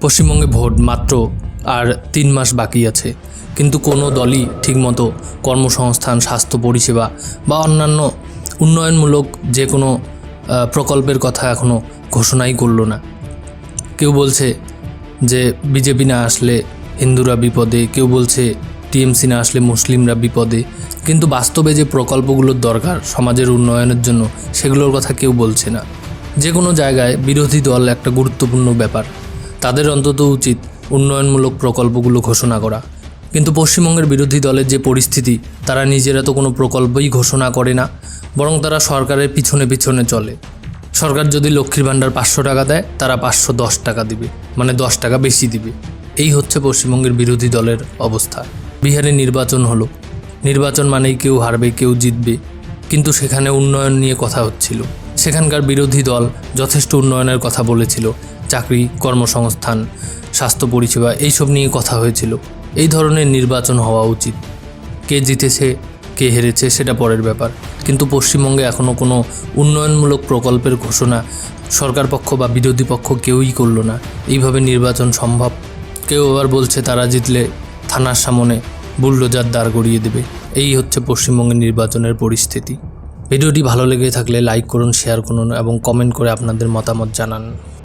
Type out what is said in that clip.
পশ্চিমবঙ্গে ভোট মাত্র আর ৩ মাস বাকি আছে, কিন্তু কোনো দলই ঠিকমতো কর্মসংস্থান, স্বাস্থ্য পরিষেবা বা অন্যান্য উন্নয়নমূলক যে কোনো প্রকল্পের কথা এখনও ঘোষণাই করলো না। কেউ বলছে যে বিজেপি না আসলে হিন্দুরা বিপদে, কেউ বলছে টিএমসি না আসলে মুসলিমরা বিপদে, কিন্তু বাস্তবে যে প্রকল্পগুলোর দরকার সমাজের উন্নয়নের জন্য সেগুলোর কথা কেউ বলছে না। যে কোনো জায়গায় বিরোধী দল একটা গুরুত্বপূর্ণ ব্যাপার, তাদের অন্তত উচিত উন্নয়নমূলক প্রকল্পগুলো ঘোষণা করা। কিন্তু পশ্চিমবঙ্গের বিরোধী দলের যে পরিস্থিতি, তারা নিজেরা তো কোনো প্রকল্পই ঘোষণা করে না, বরং তারা সরকারের পিছনে পিছনে চলে। সরকার যদি লক্ষ্মীর ভাণ্ডার 500 টাকা দেয়, তারা 510 টাকা দিবে, মানে 10 টাকা বেশি দিবে। এই হচ্ছে পশ্চিমবঙ্গের বিরোধী দলের অবস্থা। বিহারে নির্বাচন হলো, নির্বাচন মানেই কেউ হারবে কেউ জিতবে, কিন্তু সেখানে উন্নয়ন নিয়ে কথা হচ্ছিল। সেখানকার বিরোধী দল যথেষ্ট উন্নয়নের কথা বলেছিল, চাকরি, কর্মসংস্থান, স্বাস্থ্য পরিষেবা এইসব নিয়ে কথা হয়েছিল। এই ধরনের নির্বাচন হওয়া উচিত। কে জিতেছে কে হেরেছে সেটা পরের ব্যাপার, কিন্তু পশ্চিমবঙ্গে এখনও কোনো উন্নয়নমূলক প্রকল্পের ঘোষণা সরকার পক্ষ বা বিরোধী পক্ষ কেউই করলো না। এইভাবে নির্বাচন সম্ভব? কেউ আবার বলছে তারা জিতলে থানার সামনে বুলডোজার দাঁড় করিয়ে দেবে। এই হচ্ছে পশ্চিমবঙ্গের নির্বাচনের পরিস্থিতি। ভিডিওটি ভালো লেগে থাকলে লাইক করুন, শেয়ার করুন এবং কমেন্ট করে আপনাদের মতামত জানান।